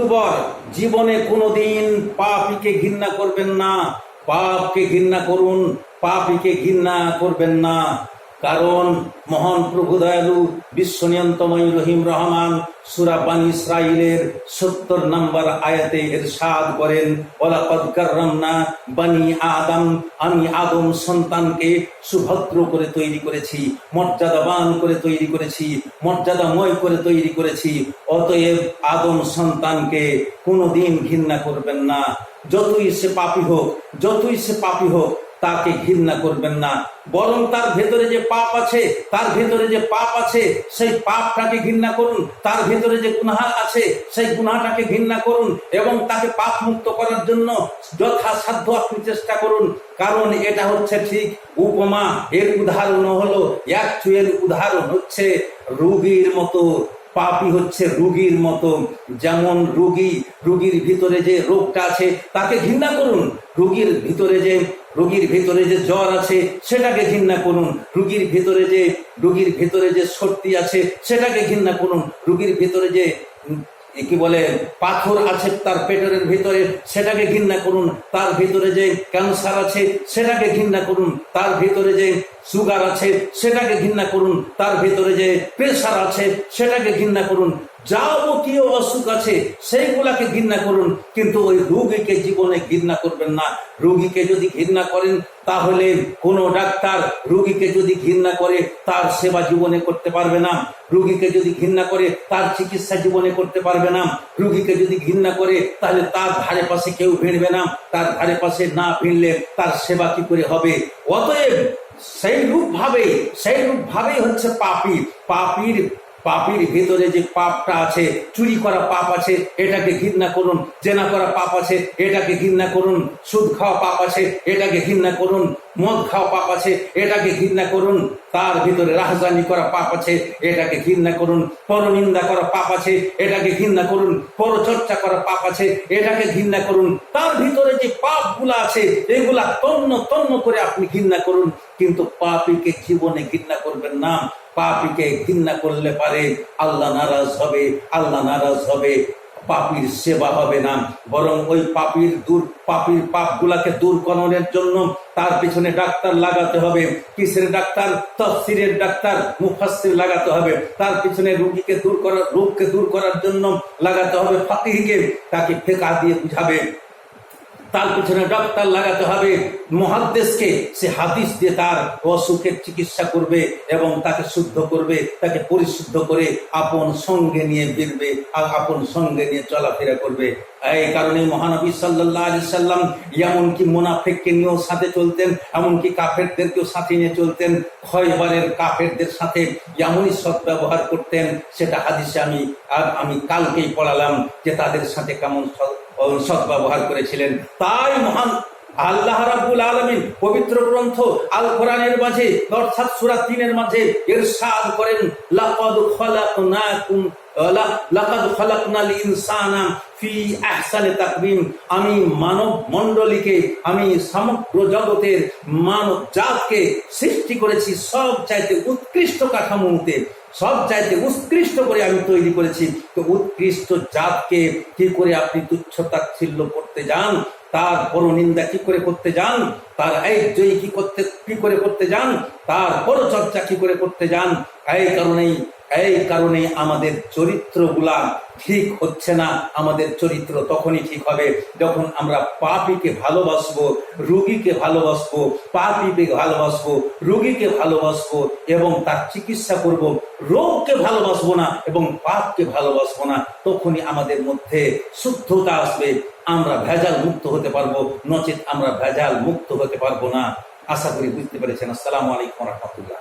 October, জীবনে কোনোদিন পাপীকে ঘৃণা করবেন না। পাপকে ঘৃণা করুন, পাপীকে ঘৃণা করবেন না। কারণ মহান প্রভু দয়ালু বিশ্ব নিয়ন্ত্রণময় রহিম রহমান সূরা বানী ইসরাঈলের ৭০ নম্বর আয়াতে ইরশাদ করেন, ওয়ালাকাদ কাররামনা বানী আদম, আমি আদম সন্তানকে সুভদ্র করে তৈরি করেছি, মর্যাদাবান করে তৈরি করেছি, মর্যাদাময় করে তৈরি করেছি। অতএব আদম সন্তানকে কোনোদিন ঘৃণা করবেন না। যতই সে পাপী হোক, যতই সে পাপী হোক, তাকে ঘৃণা করবেন না। বরং তার ভেতরে যে পাপ আছে, তার ভেতরে যে পাপ আছে, সেই পাপটাকে ঘৃণা করুন। তার ভেতরে যে গুনাহ আছে, সেই গুনাহটাকে ঘৃণা করুন এবং তাকে পাপ মুক্ত করার জন্য যথাসাধ্য আপনি চেষ্টা করুন। কারণ এটা হচ্ছে ঠিক উপমা। এর উদাহরণ হলো, অ্যাকচুয়াল উদাহরণ হচ্ছে রোগীর মতো। পাপী হচ্ছে রোগীর মতো। যেমন রোগীর ভিতরে যে রোগটা আছে তাকে ঘৃণা করুন। রোগীর ভিতরে যে জ্বর আছে সেটাকে ঘৃণা করুন। রোগীর ভিতরে যে সর্দি আছে সেটাকে ঘৃণা করুন। রোগীর ভিতরে যে কি বলে পাথর আছে তার পেটের ভিতরে, সেটাকে ঘৃণা করুন। তার ভিতরে যে ক্যান্সার আছে সেটাকে ঘৃণা করুন। তার ভিতরে যে সুগার আছে সেটাকে ঘৃণা করুন। তার ভিতরে যে প্রেসার আছে সেটাকে ঘৃণা করুন। যাবতীয় অসুখ আছে সেইগুলাকে ঘৃণা করুন, কিন্তু ওই রোগীকে জীবনে ঘৃণা করবেন না। রোগীকে যদি ঘৃণা করেন তাহলে কোনো ডাক্তার রোগীকে যদি ঘৃণা করে তার সেবা জীবনে করতে পারবে না। রোগীকে যদি ঘৃণা করে তার চিকিৎসা জীবনে করতে পারবে না। রোগীকে যদি ঘৃণা করে তাহলে তার ধারে পাশে কেউ ভিড়বে না। তার ধারে পাশে না ভিড়লে তার সেবা কি করে হবে? অতএব সেই রূপ ভাবেই হচ্ছে পাপীর ভিতরে যে পাপটা আছে, চুরি করা পাপ আছে, এটাকে ঘৃণা করুন। জেনা করা পাপ আছে, এটাকে ঘৃণা করুন। সুদ খাওয়া পাপ আছে, এটাকে ঘৃণা করুন। মদ খাওয়া পাপ আছে, এটাকে ঘৃণা করুন। তার ভিতরে রাহজানি করা পাপ আছে, এটাকে ঘৃণা করুন। পরনিন্দা করা পাপ আছে, এটাকে ঘৃণা করুন। পরচর্চা করা পাপ আছে, এটাকে ঘৃণা করুন। তার ভিতরে যে পাপগুলা আছে এগুলা তন্ন করে আপনি ঘৃণা করুন, কিন্তু পাপীকে জীবনে ঘৃণা করবেন না। পাপীকে ঘৃণা করলে পারে আল্লাহ নারাজ হবে, পাপীর সেবা হবে না। বরং ওই পাপীর পাপগুলাকে দূর করানোর জন্য তার পিছনে ডাক্তার লাগাতে হবে। কিসের ডাক্তার? তাফসীরের ডাক্তার, মুফাসসির লাগাতে হবে। তার পিছনে রোগকে দূর করার জন্য লাগাতে হবে ফাকিহকে, তাকে ফিকহ দিয়ে বুঝাবে। তার পিছনে ডাক্তার লাগাতে হবে মুহাদ্দিসকে, সে হাদিস দিয়ে তার অসুখের চিকিৎসা করবে এবং তাকে শুদ্ধ করবে, তাকে পরিশুদ্ধ করে আপন সঙ্গে নিয়ে ফিরবে আর আপন সঙ্গে নিয়ে চলাফেরা করবে। এই কারণে মহানবী সাল্লাল্লাহু আলাইহি সাল্লাম এমনকি মুনাফিককে নিয়েও সাথে চলতেন, এমনকি কাফেরদেরকেও সাথে নিয়ে চলতেন। খয়বরের কাফেরদের সাথে এমনই সদ্ব্যবহার করতেন, সেটা হাদিসে আমি কালকেই পড়ালাম যে তাদের সাথে কেমন সদ্ব্যবহার করেছিলেন। তাই মহান আল্লাহ রাব্বুল আলামিন পবিত্র গ্রন্থ আল কোরআনের মাঝে অর্থাৎ সূরা ৩-এর মাঝে ইরশাদ করেন, লাকাদ খালাকনাল ইনসানা ফি আহসানি তাকওয়িম। আমি মানব মণ্ডলীকে, আমি সমগ্র জগতের মানব জাতকে সৃষ্টি করেছি সব চাইতে উৎকৃষ্ট কাঠামোতে, সব চাইতে উৎকৃষ্ট করে আমি তৈরি করেছি। তো উৎকৃষ্ট জাতকে কি করে আপনি তুচ্ছ তাচ্ছিল্য করতে যান? তার পরনিন্দা কি করে করতে যান? তার জয়ী কি করে করতে যান? তার পরচর্চা কি করে করতে যান? এই কারণেই আমাদের চরিত্রগুলা ঠিক হচ্ছে না। আমাদের চরিত্র তখনই ঠিক হবে যখন আমরা পাপীকে ভালোবাসবো, রোগীকে ভালোবাসবো, পাপীকে ভালোবাসবো, রোগীকে ভালোবাসবো এবং তার চিকিৎসা করব। রোগকে ভালোবাসবো না এবং পাপকে ভালোবাসবো না, তখনই আমাদের মধ্যে শুদ্ধতা আসবে। আমরা ভেজাল মুক্ত হতে পারবো, নচেত আমরা ভেজাল মুক্ত হতে পারবো না। আশা করি বুঝতে পেরেছেন। আসসালামু আলাইকুম ওয়া রাহমাতুল্লাহ।